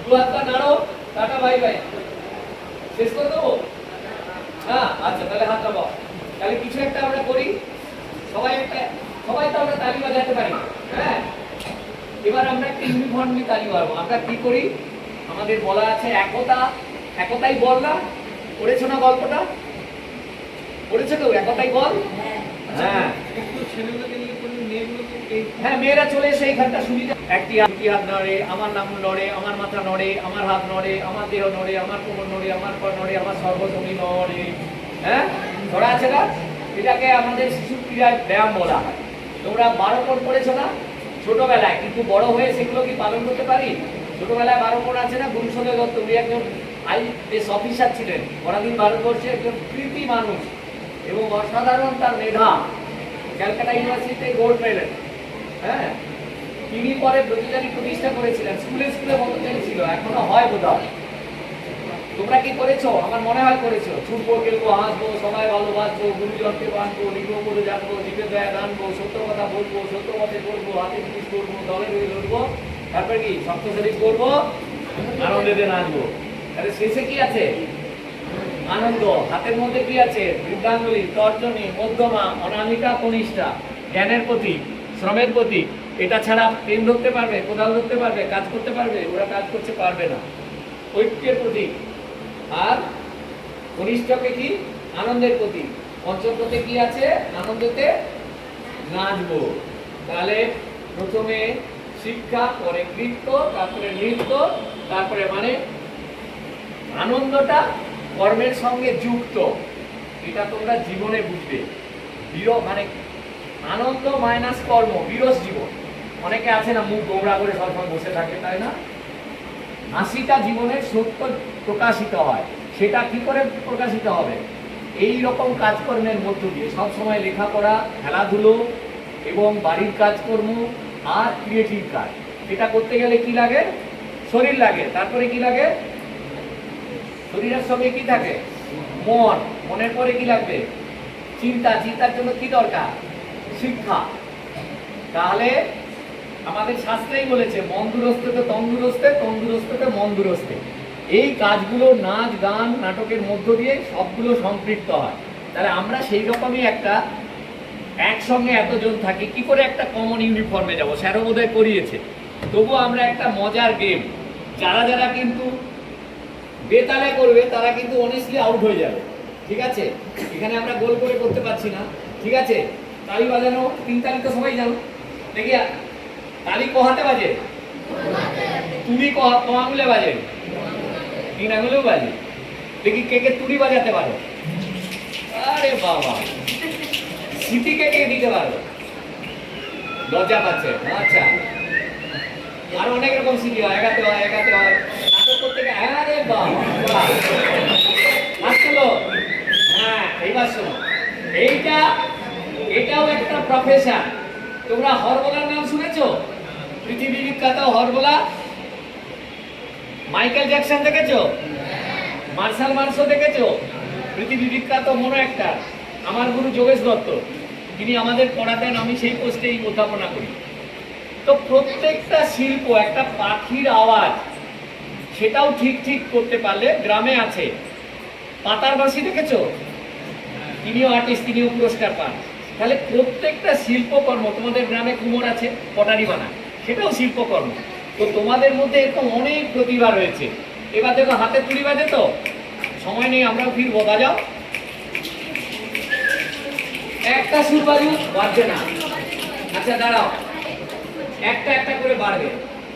দু হাতটা নাড়ো, tata bye bye. শেষ করে দেবো? হ্যাঁ, আচ্ছা তাহলে হাত নামাও। তাহলে কিছু একটা আমরা করি, সবাই তো আমরা তালি বাজাতে পারি। হ্যাঁ, এবার আমরা একটা ইউনিফর্মলি তালি বাজাবো। আমরা কি করি, আমাদের বলা আছে একতাই বল না, পড়েছো না গল্পটা? পড়েছো তো একতাই বল? হ্যাঁ, হ্যাঁ মেয়েরা চলে এসে এইখানটা সুবিধা। একটি হাত নড়ে, আমার নাম নড়ে, আমার মাথা নড়ে, আমার হাত নড়ে, আমার দেহ নড়ে, আমার কোমর নড়ে, আমার পা নড়ে, আমার সর্বজমি নড়ে। হ্যাঁ, ধরা আছে না? এটাকে আমাদের শিশু ক্রীড়ায় ব্যায়াম বলা হয়। তোমরা 12 কোণ করেছো না ছোটবেলায়, কিন্তু বড় হয়ে সেগুলো কি পালন করতে পারি? ছোটবেলায় 12 কোণ আছে না? গুরুসদয় দত্ত উনি একজন IAS অফিসার ছিলেন, পরাধীন ভারতবর্ষে একজন কৃতি মানুষ এবং অসাধারণ তার মেধা, ক্যালকাটা ইউনিভার্সিটিতে গোল্ড মেডেল। হ্যাঁ, তিনি পরে ব্রজচারী প্রতিষ্ঠা করেছিলেন, স্কুলে ব্রজচারী ছিল, এখনো হয় বোধহয়। তোমরা কি করেছো? আমার মনে হয় করেছো। ছুটবো, খেলবো, হাসবো, সবাই ভালোবাসবো, গুরুজনকে বাঁধবো, লিখবো বলে জানবো, জীবে দয়া জানবো, সত্য কথা বলবো, সত্য পথে করবো, হাতে জিনিস করবো, দলে দলে লড়বো, তারপরে কি সপ্ত শরীর করবো, আনন্দে নাচবো। তাহলে শেষে কি আছে? আনন্দ। হাতের মধ্যে কি আছে? বৃদ্ধাঙ্গুলি, তর্জনী, মধ্যমা, অনামিকা, কনিষ্ঠা। জ্ঞানের প্রতীক, শ্রমের প্রতীক। এটা ছাড়া পেন ধরতে পারবে, কোদাল ধরতে পারবে, কাজ করতে পারবে? ওরা কাজ করতে পারবে না। ঐক্যের প্রতীক। আর কনিষ্ঠকে কি? আনন্দের প্রতীক। পঞ্চমতে কি আছে? আনন্দতে নাচবো। তাহলে প্রথমে শিক্ষা, পরে নৃত্য, তারপরে নৃত্য, তারপরে মানে আনন্দটা কর্মের সঙ্গে যুক্ত। এটা তোমরা জীবনে বুঝবে। মানে আনন্দ মাইনাস কর্ম, বিরস জীবন। অনেকে আছে না মুখ গোমরা করে সবসময় বসে থাকে, তাই না? হাসিটা জীবনের সত্য প্রকাশিত হয়। সেটা কি করে প্রকাশিত হবে? এই রকম কাজকর্মের মধ্য দিয়ে, সবসময় লেখাপড়া, খেলাধুলো এবং বাড়ির কাজকর্ম আর ক্রিয়েটিভ কাজ। এটা করতে গেলে কি লাগে? শরীর লাগে। তারপরে কি লাগে? শরীরের সঙ্গে কি থাকে? মন। মনের পরে কি লাগবে? চিন্তা। চিন্তার জন্য কি দরকার? শিক্ষা। তাহলে আমাদের শাস্ত্রেই বলেছে মন দুরস্তে তন্দুরস্তে, তন্দুরস্তে মন দুরস্তে। এই কাজগুলো নাচ, গান, নাটকের মধ্য দিয়ে সবগুলো সম্পৃক্ত হয়। তাহলে আমরা সেই রকমই একটা একসঙ্গে এতজন থাকি, কি করে একটা কমন ইউনিফর্মে যাব? স্যারও বোধহয় করিয়েছে। তবুও আমরা একটা মজার গেম, যারা কিন্তু বেতালে করবে তারা কিন্তু অনেস্টলি আউট হয়ে যাবে। ঠিক আছে, এখানে আমরা গোল করে করতে পারছি না। ঠিক আছে, তালি বাজানো, 3 তালি তো সবাই জানো। দেখি তালি ক হাতে বাজে? তুলি ক আঙুলে বাজে? 3 আঙুলেও বাজে। দেখি কে তুলি বাজাতে পারো? আরে বাবা, স্মৃতি কে দিতে পারো? লজ্জা পাচ্ছে। আচ্ছা, আর অনেক রকম স্মৃতি হয়, একাতে হয় নাটক করতে গেলে। আরে বাবা, আসলো। হ্যাঁ, এইবার শোনো, এটাও একটা প্রফেশন। তোমরা হরবোলার নাম শুনেছো? পৃথিবী বিখ্যাত হরবোলা। মাইকেল জ্যাকসন দেখেছো? মার্শাল মার্শো দেখেছো? পৃথিবী বিখ্যাত মনো একটা। আমার গুরু যোগেশ দত্ত, তিনি আমাদের পড়াতেন, আমি সেই পোস্টেই অধ্যাপনা করি। তো প্রত্যেকটা শিল্প, একটা পাখির আওয়াজ, সেটাও ঠিক করতে পারলে। গ্রামে আছে পাতার বাঁশি, দেখেছো? তিনিও আর্টিস্ট, তিনিও পুরস্কার পান। তাহলে প্রত্যেকটা শিল্পকর্ম, তোমাদের গ্রামে কুমোর আছে, পটারি বানায়, সেটাও শিল্পকর্ম। তো তোমাদের মধ্যে এরকম অনেক প্রতিভা রয়েছে। এবার দেখো হাতে তুলি বাজে, তো সময় নেই, আমরাও ফিরবো। বাজাও, একটা সুর বাজবে না। আচ্ছা দাঁড়াও, একটা করে বাড়বে।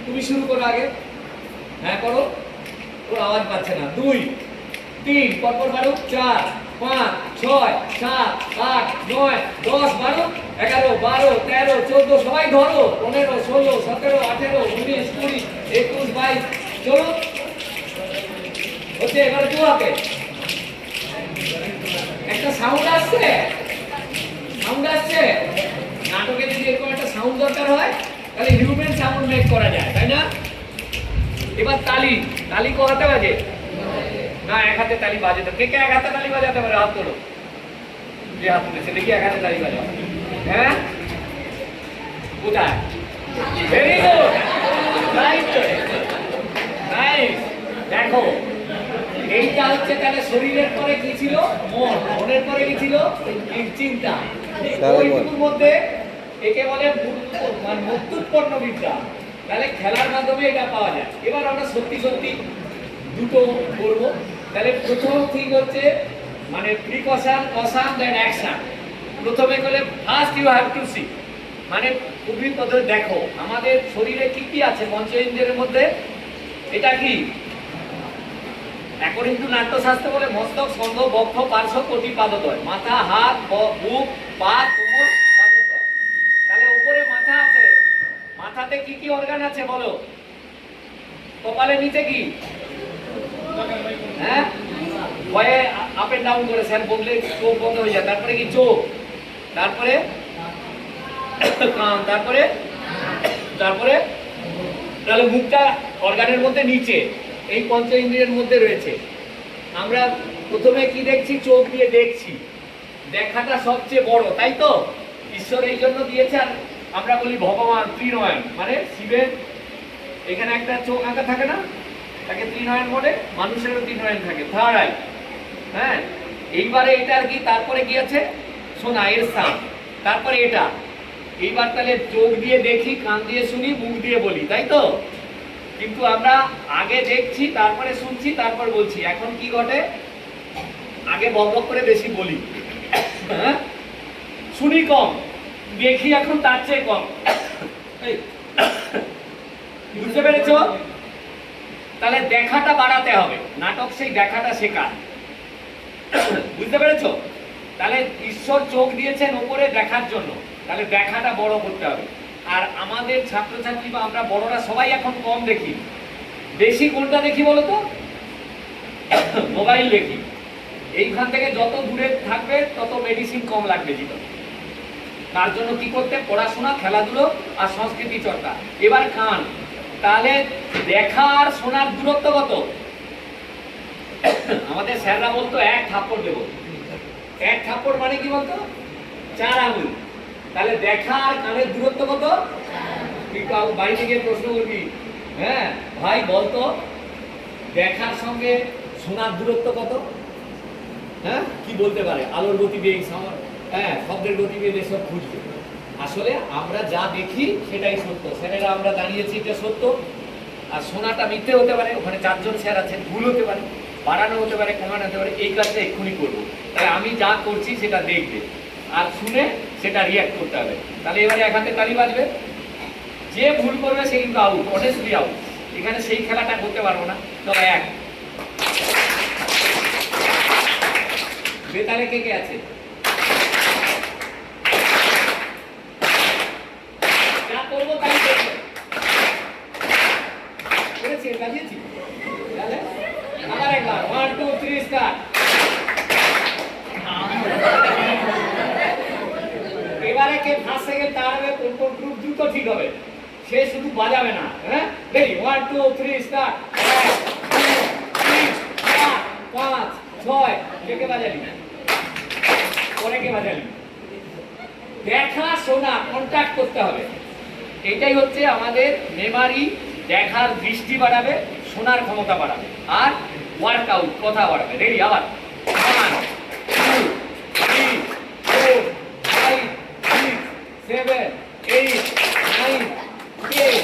তুমি শুরু করো আগে। হ্যাঁ করো, ওর আওয়াজ পাচ্ছে না। 2, 3 পরপর বাড়ুক। 4, 5, 6, 7, 8, 9, 10, 12, 11, 12, 13, 14, সবাই ধরো। 15, 16, 17, 18, 19, 20, 21, 22, চলো হচ্ছে। এবারে 2 হাতে একটা সাউন্ড আসছে। নাটকে যদি এরকম একটা সাউন্ড দরকার হয়, তাহলে হিউম্যান সাউন্ড মেক করা যায়, তাই না? এবার তালি ক হাতে বাজে? না, 1 হাতে তালি বাজে। তো কে 1 হাতে তালি বাজাতে পারে? হাত তোলো। যে হাত তুলেছে, দেখি 1 হাতে তালি বাজাও। হ্যাঁ, কোথায়? Very good, right. আছে তাহলে শরীরের পরে কি ছিল? মন। মনের পরে কি ছিল? চিন্তা। ওইটুকুর মধ্যে একে বলে মানে মূর্তুৎপন্ন বিদ্যা। তাহলে খেলার মাধ্যমে এটা পাওয়া যায়। এবার আমরা সত্যি সত্যি দুটো করবো। তাহলে প্রথম থিং হচ্ছে মানে প্রিকশন, কশন, দেন অ্যাকশন। প্রথমে বলে first you have to see, মানে খুবই পদ্ধতি দেখো আমাদের শরীরে কি কি আছে পঞ্চ ইন্দ্রিয়ের মধ্যে। এটা কি? অ্যাকর্ডিং টু নাট্যশাস্ত্র বলে মস্তক, স্তম্ভ, বক্ষ, পার্শ্ব, কটি, পাদদ্বয়। মাথা, হাত, বুক, পা, কোমর, পাদদ্বয়। তাহলে উপরে মাথা আছে, মাথাতে কি কি অর্গান আছে বলো? কপালের নিচে কি? হ্যাঁ, ভয়ে আপ এন্ড ডাউন করে স্যার বললে চোখ বন্ধ হয়ে যায়। তারপরে কি? চোখ, তারপরে কান, তারপরে তারপরে তাহলে মুখটা অর্গানের মধ্যে নিচে, এই পঞ্চ ইন্দ্রিয়ের মধ্যে রয়েছে। আমরা প্রথমে কি দেখছি? চোখ দিয়ে দেখছি, দেখাটা সবচেয়ে বড়, তাই তো? ঈশ্বর এই জন্য দিয়েছে। আর আমরা বলি ভগবান ত্রিনয়ন, মানে শিবের এখানে একটা চোখ আঁকা থাকে না, তাকে ত্রিনয়ন বলে। মানুষেরও ত্রিনয়ন থাকে, থার্ড আই। হ্যাঁ, এইবারে এটা আর কি, তারপরে কি আছে? শোনা, এর স্থান, তারপরে এটা। এইবার তাহলে চোখ দিয়ে দেখি, কান দিয়ে শুনি, মুখ দিয়ে বলি, তাই তো? কিন্তু আমরা আগে দেখছি, তারপরে শুনছি, তারপর বলছি। এখন কি ঘটে? আগে বকবক করে বেশি বলি, হ্যাঁ, শুনি কম, দেখি এখন তার চেয়ে কম। বুঝতে পেরেছ? তাহলে দেখাটা বাড়াতে হবে। নাটক সেই দেখাটা শেখায়। বুঝতে পেরেছ? তাহলে ঈশ্বর চোখ দিয়েছেন উপরে দেখার জন্য, তাহলে দেখাটা বড় করতে হবে। আর আমাদের ছাত্রছাত্রী বা আমরা বড়রা সবাই এখন কম দেখি। বেশি কোনটা দেখি বলো তো? মোবাইল দেখি। এইখান থেকে যত দূরে থাকবে তত মেডিসিন কম লাগবে জীবনে। তার জন্য কি করতে? পড়াশোনা, খেলাধুলো আর সংস্কৃতি চর্চা। এবার কান, তাহলে দেখা আর শোনার দূরত্ব কত? আমাদের স্যাররা বলতো 1 থাপ্পড় দেবো। 1 থাপ্পড় মানে কি বলতো? 4 আঙুল। তাহলে দেখা আর কানের দূরত্ব কত? কিন্তু বাড়ি থেকে প্রশ্ন করবি, হ্যাঁ ভাই বলতো দেখার সঙ্গে শোনার দূরত্ব কত? হ্যাঁ, কি বলতে পারে? আলোর গতিবেগ, হ্যাঁ, শব্দের গতিবেগ, এসব খুঁজবে। আসলে আমরা যা দেখি সেটাই সত্য। স্যারেরা আমরা দাঁড়িয়েছি এটা সত্য। আর শোনাটা মিথ্যে হতে পারে, ওখানে 4 জন স্যার আছেন, ভুল হতে পারে, বাড়ানো হতে পারে, কমানো হতে পারে। এই কাজটা এক্ষুনি করবো। তাহলে আমি যা করছি সেটা দেখবে আর শুনে সেটা রিয়াক্ট করতে হবে। তাহলে এবারে এক হাতে তালি বাজবে। যে ভুল করবে সে কিন্তু আউট, অনেস্টলি আউট। এখানে সেই খেলাটা করতে পারবো না। তবে 1 বেতালে কে কে আছে? যা করবো তাই করবে। করেছি, বাজিয়েছি। তাহলে আবার একবার 1 2 3 স্টার্ট। এবারে কে ফার্স্ট সেকেন্ড তার হবে, কোন গ্রুপ দ্রুত ঠিক হবে, সে শুধু বাজাবে না। হ্যাঁ, রেডি 1 2 3 স্টার্ট। 1 2 3 4 5 6 কে বাজালি? পরে কে বাজালি? দেখা, শোনা, কন্ট্যাক্ট করতে হবে। এটাই হচ্ছে আমাদের মেমারি। দেখার দৃষ্টি বাড়াবে, শোনার ক্ষমতা বাড়াবে, আর ওয়ার্কআউট কথা বাড়াবে। রেডি, আবার 1 2 3 4 5 6 7 8 9 10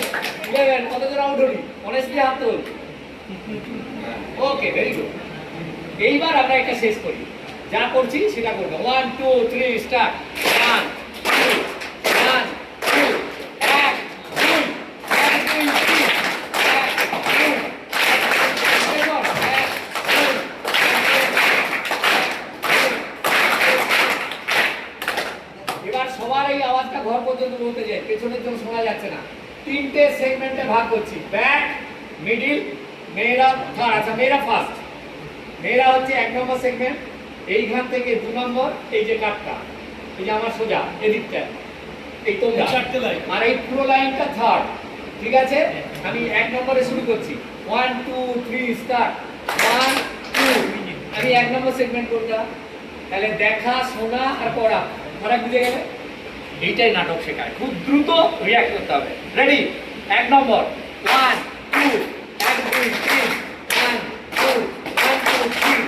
11। কতজন আউট হলি? অনেস্টলি হাত তোল। ওকে, ভেরি গুড। এইবার আমরা এটা শেষ করি। যা করছি সেটা করবো। 1 2 3 স্টার্ট। 1 2 1 2 1 2 1 2 3 এবার সবার এই আওয়াজটা ঘর পর্যন্ত বলতে যায়, পেছনের জন্য শোনা যাচ্ছে না। 3টে সেগমেন্টে ভাগ করছি, ব্যাক, মিডিল, মেয়েরা থার্ড। আচ্ছা, মেয়েরা ফার্স্ট। মেয়েরা হচ্ছে 1 নম্বর সেগমেন্ট। এইখান থেকে 2 নম্বর, এই যে কাটটা, এই যে আমার সোজা এদিকটা, এই তোমরা, আর এই পুরো লাইনটা থার্ড। ঠিক আছে, আমি 1 নম্বরে শুরু করছি। 1 2 3 স্টার্ট। 1 2। আমি 1 নম্বর সেগমেন্ট করলাম। তাহলে দেখা, শোনা আর পড়া, ফারাক বুঝে গেলে? এইটাই নাটক শেখায়। খুব দ্রুত রিয়াক্ট করতে হবে। রেডি, 1 নম্বর। 1 2 1 2 3 1 2 1 2 3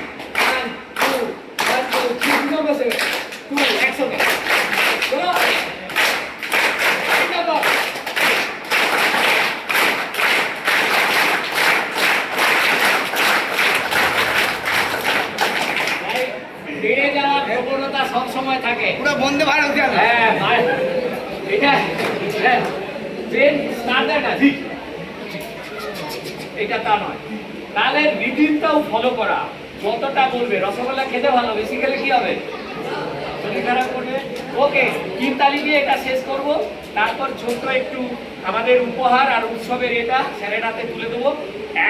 সময় থাকে। পুরো বন্ধে ভারত গেল। হ্যাঁ এটা হ্যাঁ ট্রেন স্টার্ট হয় না ঠিক এটা তা নয়। তাহলে রিডিমটাও ফলো করা, কতটা বলবে রসগোল্লা খেতে ভালো, বেশি খেলে কি হবে, শরীর খারাপ করবে। ওকে, তিন তালি দিয়ে এটা শেষ করব। তারপর ছোট্ট একটু আমাদের উপহার আর উৎসবের এটা স্যারের হাতে তুলে দেবো।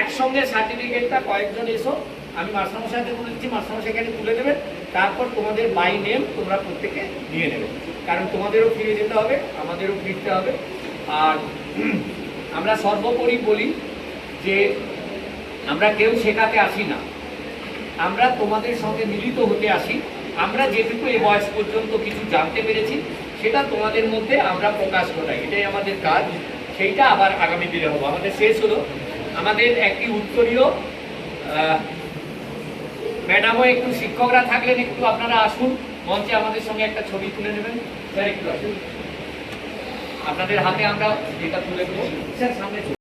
একসঙ্গে সার্টিফিকেটটা কয়েকজন এসো, আমি মাস্টারমশাই হাতে তুলে দিচ্ছি, মাস্টারমশাই এখানে তুলে দেবেন। তারপর তোমাদের বাই নেম তোমরা প্রত্যেকে নিয়ে নেবে, কারণ তোমাদেরও ফিরে যেতে হবে, আমাদেরও ফিরতে হবে। আর আমরা সর্বোপরি বলি যে আমরা কেউ শেখাতে আসি না, আমরা তোমাদের সঙ্গে মিলিত হতে আসি। আমরা যেটুকু এই বয়স পর্যন্ত কিছু জানতে পেরেছি সেটা তোমাদের মধ্যে আমরা প্রকাশ করাই, এটাই আমাদের কাজ। সেইটা আবার আগামী দিনে হবো। আমাদের শেষ হলো, আমাদের একটি উত্তরীয় ম্যাডামও একটু, শিক্ষকরা থাকলেন একটু আপনারা আসুন মঞ্চে, আমাদের সঙ্গে একটা ছবি তুলে নেবেন। স্যার একটু আসুন, আপনাদের হাতে আমরা এটা তুলে দেবো। স্যার সামনে